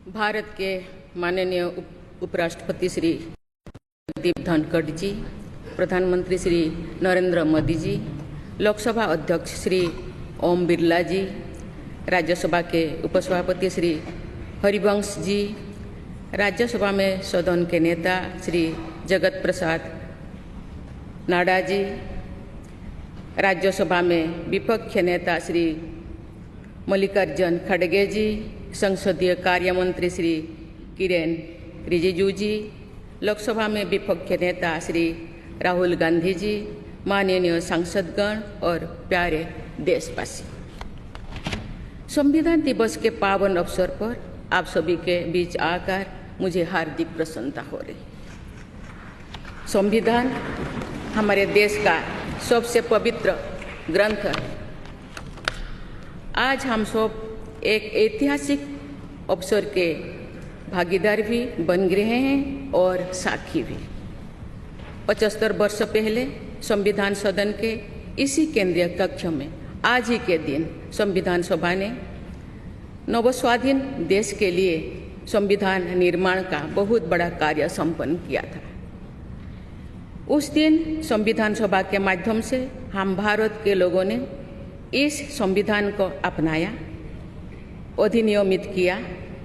भारत के माननीय उपराष्ट्रपति श्री जगदीप धनखड़ जी, प्रधानमंत्री श्री नरेंद्र मोदी जी, लोकसभा अध्यक्ष श्री ओम बिरला जी, राज्यसभा के उपसभापति श्री हरिवंश जी, राज्यसभा में सदन के नेता श्री जगत प्रसाद नाडा जी, राज्यसभा में विपक्ष नेता श्री मल्लिकार्जुन खड़गे जी, संसदीय कार्य मंत्री श्री किरेन रिजिजू जी, लोकसभा में विपक्ष नेता श्री राहुल गांधी जी, माननीय सांसदगण और प्यारे देशवासी, संविधान दिवस के पावन अवसर पर आप सभी के बीच आकर मुझे हार्दिक प्रसन्नता हो रही। संविधान हमारे देश का सबसे पवित्र ग्रंथ है। आज हम सब एक ऐतिहासिक अवसर के भागीदार भी बन गए हैं और साक्षी भी। 75 वर्ष पहले संविधान सदन के इसी केंद्रीय कक्ष में आज ही के दिन संविधान सभा ने नवस्वाधीन देश के लिए संविधान निर्माण का बहुत बड़ा कार्य संपन्न किया था। उस दिन संविधान सभा के माध्यम से हम भारत के लोगों ने इस संविधान को अपनाया, अधिनियमित किया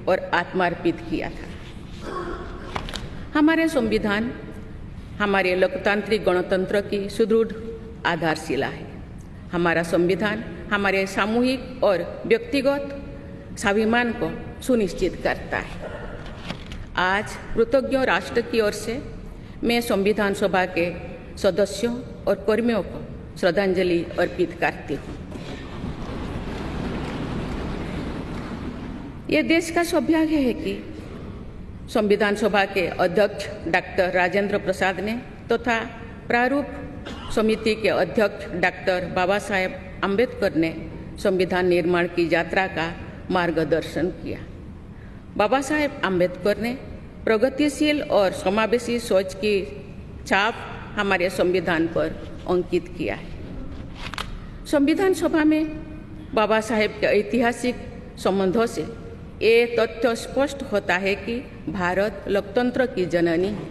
और आत्मार्पित किया था। हमारे संविधान हमारे लोकतांत्रिक गणतंत्र की सुदृढ़ आधारशिला है। हमारा संविधान हमारे सामूहिक और व्यक्तिगत स्वाभिमान को सुनिश्चित करता है। आज कृतज्ञ राष्ट्र की ओर से मैं संविधान सभा के सदस्यों और कर्मियों को श्रद्धांजलि अर्पित करती हूँ। ये देश का सौभाग्य है कि संविधान सभा के अध्यक्ष डॉक्टर राजेंद्र प्रसाद ने तथा प्रारूप समिति के अध्यक्ष डॉक्टर बाबा साहेब अम्बेडकर ने संविधान निर्माण की यात्रा का मार्गदर्शन किया। बाबा साहेब अम्बेडकर ने प्रगतिशील और समावेशी सोच की छाप हमारे संविधान पर अंकित किया है। संविधान सभा में बाबा साहेब के ऐतिहासिक संबंधों से ये तथ्य स्पष्ट होता है कि भारत लोकतंत्र की जननी है।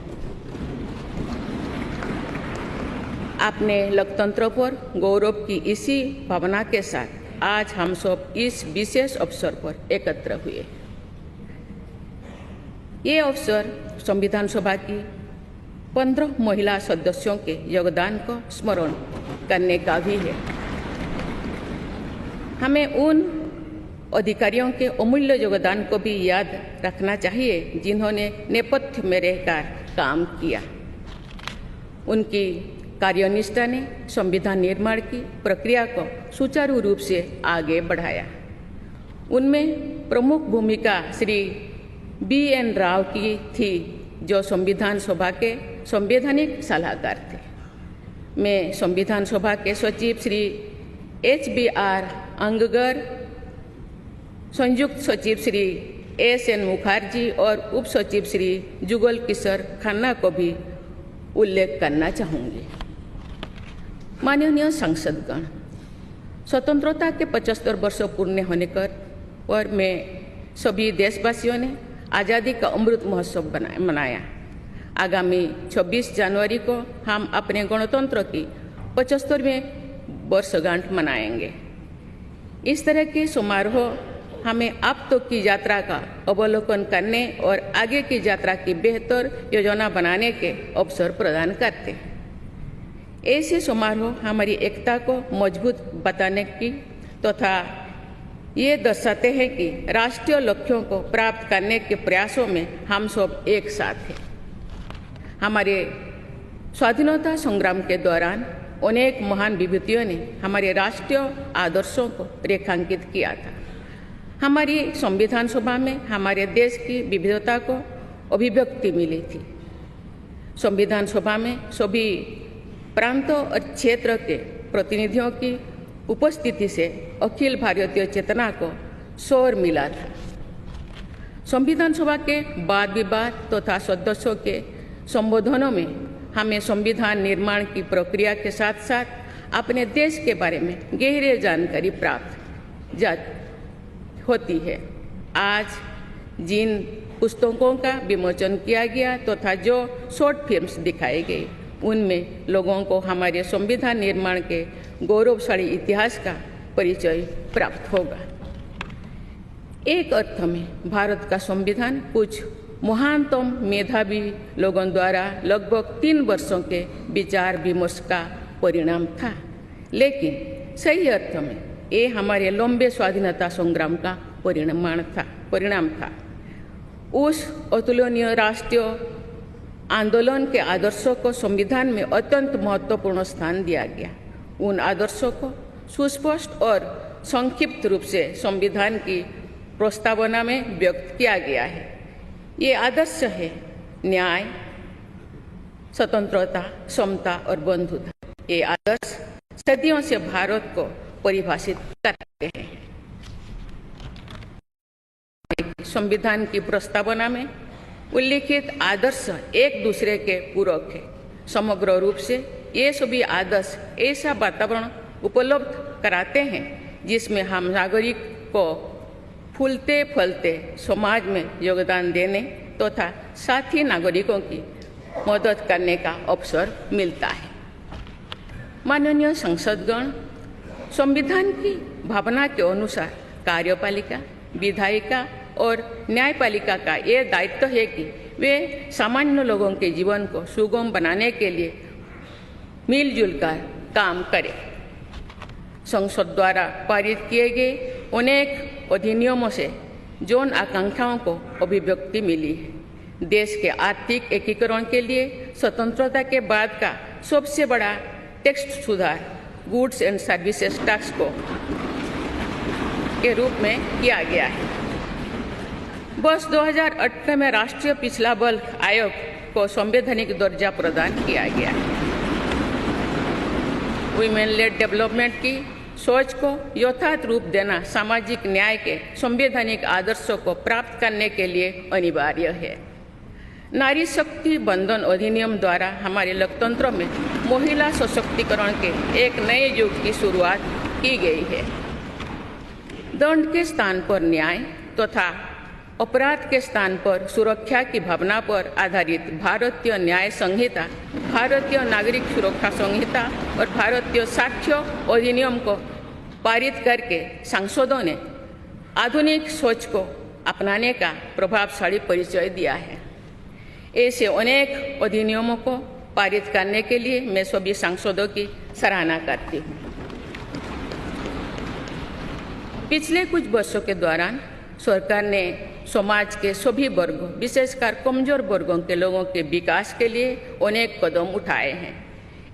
अपने लोकतंत्र पर गौरव की इसी भावना के साथ आज हम सब इस विशेष अवसर पर एकत्र हुए। ये अवसर संविधान सभा की 15 महिला सदस्यों के योगदान को स्मरण करने का भी है। हमें उन अधिकारियों के अमूल्य योगदान को भी याद रखना चाहिए जिन्होंने नेपथ्य में रहकर काम किया। उनकी कार्यनिष्ठा ने संविधान निर्माण की प्रक्रिया को सुचारू रूप से आगे बढ़ाया। उनमें प्रमुख भूमिका श्री BN राव की थी, जो संविधान सभा के संवैधानिक सलाहकार थे। मैं संविधान सभा के सचिव श्री HBR अंगगर, संयुक्त सचिव श्री SN मुखर्जी और उप सचिव श्री जुगल किशोर खन्ना को भी उल्लेख करना चाहूँगी। माननीय सांसदगण, स्वतंत्रता के 75 वर्ष पूर्ण होने पर मैं सभी देशवासियों ने आज़ादी का अमृत महोत्सव मनाया। आगामी 26 जनवरी को हम अपने गणतंत्र की 75वें वर्षगांठ मनाएंगे। इस तरह के समारोह हमें अब तक की यात्रा का अवलोकन करने और आगे की यात्रा की बेहतर योजना बनाने के अवसर प्रदान करते हैं। ऐसे समारोह हमारी एकता को मजबूत बताने की तथा ये दर्शाते हैं कि राष्ट्रीय लक्ष्यों को प्राप्त करने के प्रयासों में हम सब एक साथ हैं। हमारे स्वाधीनता संग्राम के दौरान अनेक महान विभूतियों ने हमारे राष्ट्रीय आदर्शों को रेखांकित किया था। हमारी संविधान सभा में हमारे देश की विविधता को अभिव्यक्ति मिली थी। संविधान सभा में सभी प्रांतों और क्षेत्र के प्रतिनिधियों की उपस्थिति से अखिल भारतीय चेतना को शोर मिला था। संविधान सभा के वाद विवाद तथा सदस्यों के संबोधनों में हमें संविधान निर्माण की प्रक्रिया के साथ साथ अपने देश के बारे में गहरी जानकारी प्राप्त होती है। आज जिन पुस्तकों का विमोचन किया गया तथा जो शॉर्ट फिल्म्स दिखाई गई, उनमें लोगों को हमारे संविधान निर्माण के गौरवशाली इतिहास का परिचय प्राप्त होगा। एक अर्थ में भारत का संविधान कुछ महानतम मेधावी लोगों द्वारा लगभग 3 वर्षों के विचार विमर्श का परिणाम था, लेकिन सही अर्थ में ये हमारे लंबे स्वाधीनता संग्राम का परिणाम था। उस अतुलनीय राष्ट्रीय आंदोलन के आदर्शों को संविधान में अत्यंत महत्वपूर्ण स्थान दिया गया। उन आदर्शों को सुस्पष्ट और संक्षिप्त रूप से संविधान की प्रस्तावना में व्यक्त किया गया है। ये आदर्श है न्याय, स्वतंत्रता, समता और बंधुता। ये आदर्श सदियों से भारत को परिभाषित करते हैं। संविधान की प्रस्तावना में उल्लिखित आदर्श एक दूसरे के पूरक है। समग्र रूप से ये सभी आदर्श ऐसा वातावरण उपलब्ध कराते हैं जिसमें हम नागरिक को फूलते फलते समाज में योगदान देने तथा साथी नागरिकों की मदद करने का अवसर मिलता है। माननीय संसदगण, संविधान की भावना के अनुसार कार्यपालिका, विधायिका और न्यायपालिका का ये दायित्व है कि वे सामान्य लोगों के जीवन को सुगम बनाने के लिए मिलजुल कर काम करें। संसद द्वारा पारित किए गए अनेक अधिनियमों से जन आकांक्षाओं को अभिव्यक्ति मिली है। देश के आर्थिक एकीकरण के लिए स्वतंत्रता के बाद का सबसे बड़ा टैक्स सुधार गुड्स एंड सर्विसेज टैक्स को के रूप में किया गया है। वर्ष 2018 में राष्ट्रीय पिछड़ा बल्क आयोग को संवैधानिक दर्जा प्रदान किया गया है। वुमेन लेड डेवलपमेंट की सोच को यथार्थ रूप देना सामाजिक न्याय के संवैधानिक आदर्शों को प्राप्त करने के लिए अनिवार्य है। नारी शक्ति बंधन अधिनियम द्वारा हमारे लोकतंत्र में महिला सशक्तिकरण के एक नए युग की शुरुआत की गई है। दंड के स्थान पर न्याय तथा अपराध के स्थान पर सुरक्षा की भावना पर आधारित भारतीय न्याय संहिता, भारतीय नागरिक सुरक्षा संहिता और भारतीय साक्ष्य अधिनियम को पारित करके सांसदों ने आधुनिक सोच को अपनाने का प्रभावशाली परिचय दिया है। ऐसे अनेक अधिनियमों को पारित करने के लिए मैं सभी सांसदों की सराहना करती हूँ। पिछले कुछ वर्षों के दौरान सरकार ने समाज के सभी वर्गों, विशेषकर कमजोर वर्गों के लोगों के विकास के लिए अनेक कदम उठाए हैं।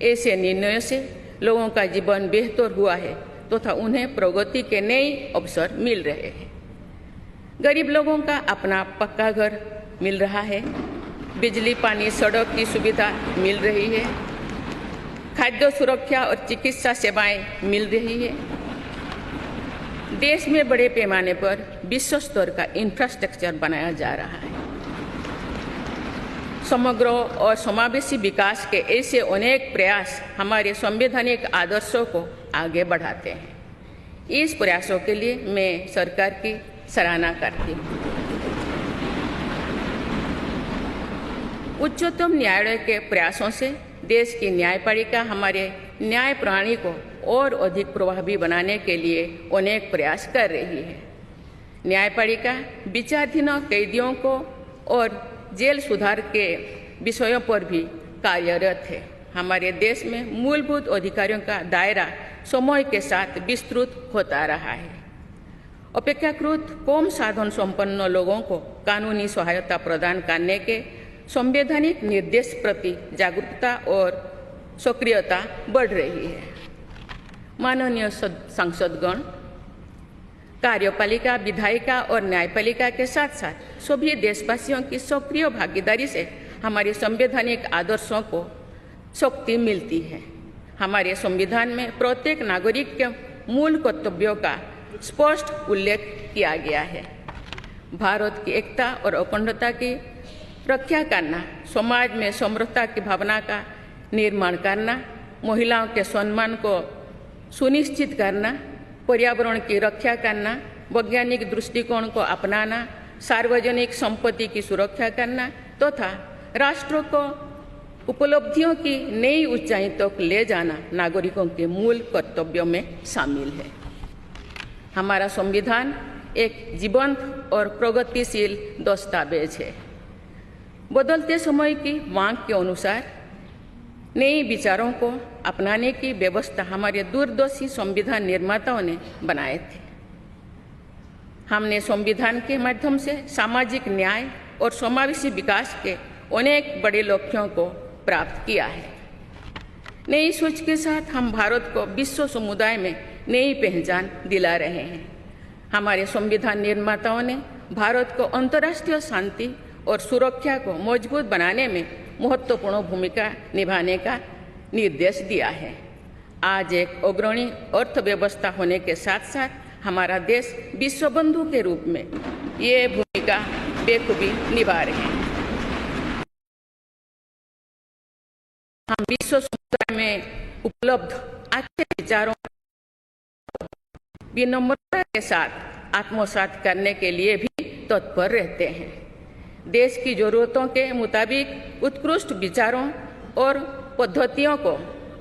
ऐसे निर्णयों से लोगों का जीवन बेहतर हुआ है तथा उन्हें प्रगति के नए अवसर मिल रहे हैं। गरीब लोगों का अपना पक्का घर मिल रहा है, बिजली, पानी, सड़क की सुविधा मिल रही है, खाद्य सुरक्षा और चिकित्सा सेवाएं मिल रही है। देश में बड़े पैमाने पर विश्व स्तर का इंफ्रास्ट्रक्चर बनाया जा रहा है। समग्र और समावेशी विकास के ऐसे अनेक प्रयास हमारे संवैधानिक आदर्शों को आगे बढ़ाते हैं। इस प्रयासों के लिए मैं सरकार की सराहना करती हूँ। उच्चतम न्यायालय के प्रयासों से देश की न्यायपालिका हमारे न्याय प्रणाली को और अधिक प्रभावी बनाने के लिए अनेक प्रयास कर रही है। न्यायपालिका विचाराधीन कैदियों को और जेल सुधार के विषयों पर भी कार्यरत है। हमारे देश में मूलभूत अधिकारों का दायरा समय के साथ विस्तृत होता रहा है। अपेक्षाकृत कम साधन संपन्न लोगों को कानूनी सहायता प्रदान करने के संवैधानिक निर्देश प्रति जागरूकता और सक्रियता बढ़ रही है। माननीय सांसदगण, कार्यपालिका, विधायिका और न्यायपालिका के साथ साथ सभी देशवासियों की सक्रिय भागीदारी से हमारे संवैधानिक आदर्शों को शक्ति मिलती है। हमारे संविधान में प्रत्येक नागरिक के मूल कर्तव्यों का स्पष्ट उल्लेख किया गया है। भारत की एकता और अखंडता की रक्षा करना, समाज में समृद्धता की भावना का निर्माण करना, महिलाओं के सम्मान को सुनिश्चित करना, पर्यावरण की रक्षा करना, वैज्ञानिक दृष्टिकोण को अपनाना, सार्वजनिक संपत्ति की सुरक्षा करना तथा राष्ट्र को उपलब्धियों की नई ऊंचाई तक ले जाना नागरिकों के मूल कर्तव्यों में शामिल है। हमारा संविधान एक जीवंत और प्रगतिशील दस्तावेज है। बदलते समय की मांग के अनुसार नए विचारों को अपनाने की व्यवस्था हमारे दूरदर्शी संविधान निर्माताओं ने बनाए थे। हमने संविधान के माध्यम से सामाजिक न्याय और समावेशी विकास के अनेक बड़े लक्ष्यों को प्राप्त किया है। नई सोच के साथ हम भारत को विश्व समुदाय में नई पहचान दिला रहे हैं। हमारे संविधान निर्माताओं ने भारत को अंतर्राष्ट्रीय शांति और सुरक्षा को मजबूत बनाने में महत्वपूर्ण भूमिका निभाने का निर्देश दिया है। आज एक अग्रणी अर्थव्यवस्था होने के साथ साथ हमारा देश विश्व बंधु के रूप में ये भूमिका बेखूबी निभा रहे हैं। हम विश्व समुदाय में उपलब्ध अच्छे विचारों विनम्रता के साथ आत्मसात करने के लिए भी तत्पर रहते हैं। देश की जरूरतों के मुताबिक उत्कृष्ट विचारों और पद्धतियों को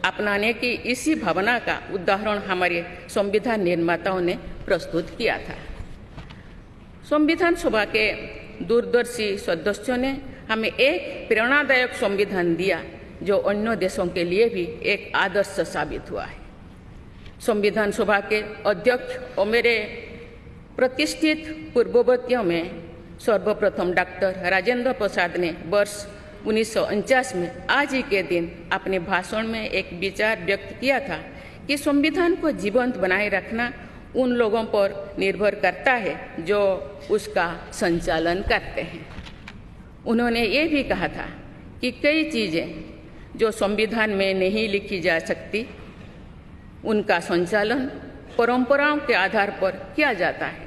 अपनाने की इसी भावना का उदाहरण हमारे संविधान निर्माताओं ने प्रस्तुत किया था। संविधान सभा के दूरदर्शी सदस्यों ने हमें एक प्रेरणादायक संविधान दिया जो अन्य देशों के लिए भी एक आदर्श साबित हुआ है। संविधान सभा के अध्यक्ष और मेरे प्रतिष्ठित पूर्ववर्तियों में सर्वप्रथम डॉक्टर राजेंद्र प्रसाद ने वर्ष 1949 में आज ही के दिन अपने भाषण में एक विचार व्यक्त किया था कि संविधान को जीवंत बनाए रखना उन लोगों पर निर्भर करता है जो उसका संचालन करते हैं। उन्होंने ये भी कहा था कि कई चीज़ें जो संविधान में नहीं लिखी जा सकती उनका संचालन परंपराओं के आधार पर किया जाता है।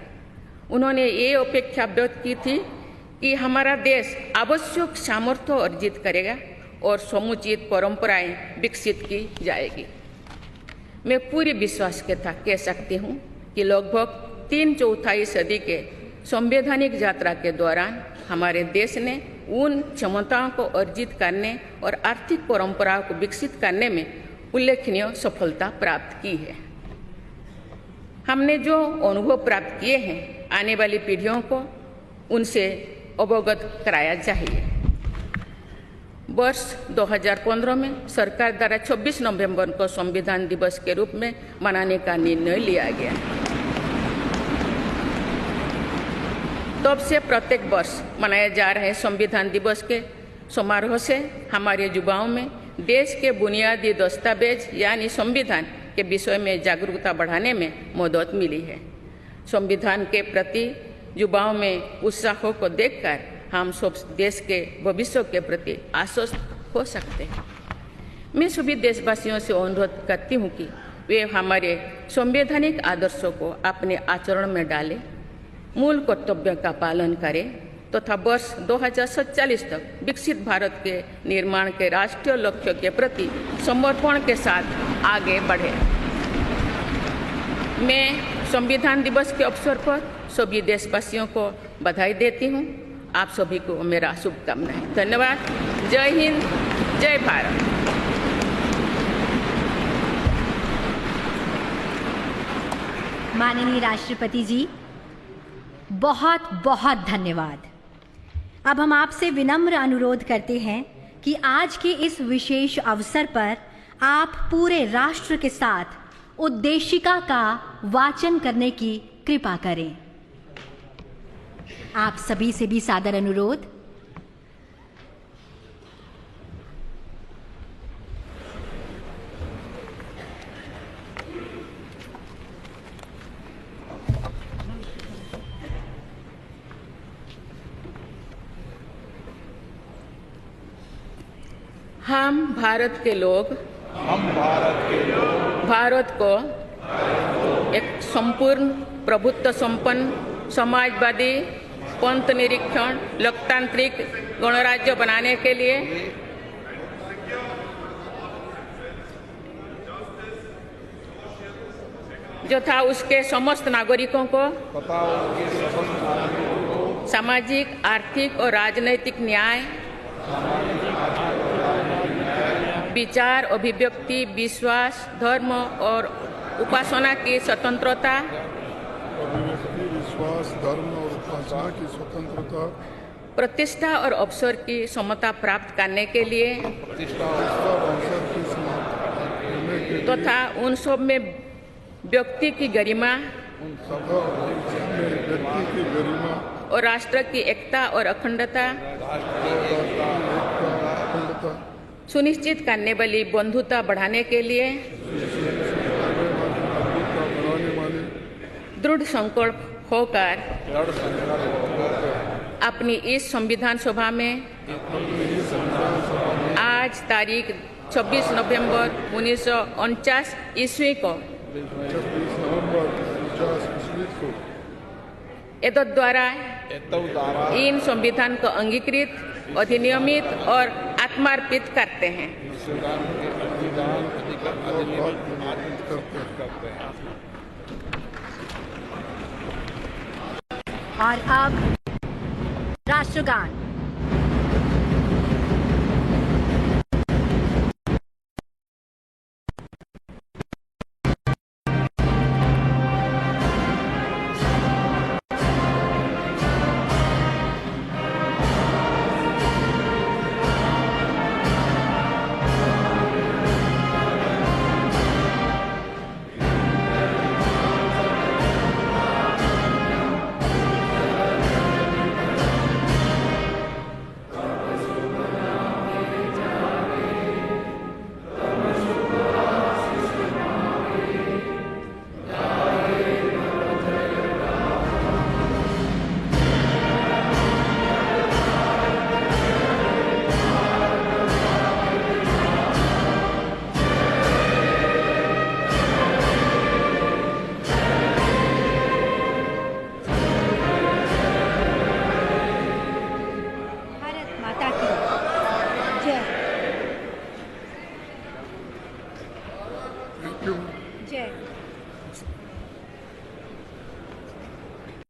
उन्होंने ये अपेक्षा व्यक्त की थी कि हमारा देश आवश्यक सामर्थ्य अर्जित करेगा और समुचित परंपराएं विकसित की जाएगी। मैं पूरी विश्वास के साथ कह सकती हूँ कि लगभग 3/4 सदी के संवैधानिक यात्रा के दौरान हमारे देश ने उन क्षमताओं को अर्जित करने और आर्थिक परंपराओं को विकसित करने में उल्लेखनीय सफलता प्राप्त की है। हमने जो अनुभव प्राप्त किए हैं आने वाली पीढ़ियों को उनसे अवगत कराया चाहिए। वर्ष 2015 में सरकार द्वारा 26 नवंबर को संविधान दिवस के रूप में मनाने का निर्णय लिया गया। तब से प्रत्येक वर्ष मनाए जा रहे संविधान दिवस के समारोह से हमारे युवाओं में देश के बुनियादी दस्तावेज यानी संविधान के विषय में जागरूकता बढ़ाने में मदद मिली है। संविधान के प्रति युवाओं में उत्साह को देखकर हम सब देश के भविष्य के प्रति आश्वस्त हो सकते हैं। मैं सभी देशवासियों से अनुरोध करती हूँ कि वे हमारे संवैधानिक आदर्शों को अपने आचरण में डालें, मूल कर्तव्यों का पालन करें तथा वर्ष 2047 तक विकसित भारत के निर्माण के राष्ट्रीय लक्ष्य के प्रति समर्पण के साथ आगे बढ़ें। मैं संविधान दिवस के अवसर पर सभी देशवासियों को बधाई देती हूँ। आप सभी को मेरा शुभकामनाएं। धन्यवाद। जय हिंद, जय भारत। माननीय राष्ट्रपति जी, बहुत बहुत धन्यवाद। अब हम आपसे विनम्र अनुरोध करते हैं कि आज के इस विशेष अवसर पर आप पूरे राष्ट्र के साथ उद्देशिका का वाचन करने की कृपा करें। आप सभी से भी सादर अनुरोध। हम भारत के लोग भारत को एक संपूर्ण प्रभुत्व संपन्न समाजवादी पंथ निरीक्षण लोकतांत्रिक गणराज्य बनाने के लिए जो था उसके समस्त नागरिकों को सामाजिक, आर्थिक और राजनैतिक न्याय, विचार, अभिव्यक्ति, विश्वास, धर्म और उपासना की स्वतंत्रता, अभिव्यक्ति, विश्वास, धर्म और उपासना की स्वतंत्रता, प्रतिष्ठा और अवसर की समता प्राप्त करने के लिए तथा उन सब में व्यक्ति की गरिमा और राष्ट्र की एकता और अखंडता सुनिश्चित करने वाली बंधुता बढ़ाने के लिए दृढ़ संकल्प होकर अपनी इस संविधान सभा में आज तारीख 26 नवंबर 1949 ईस्वी को एतद द्वारा इन संविधान को अंगीकृत, अधिनियमित और आत्मार्पित करते हैं। और अब राष्ट्रगान। जय।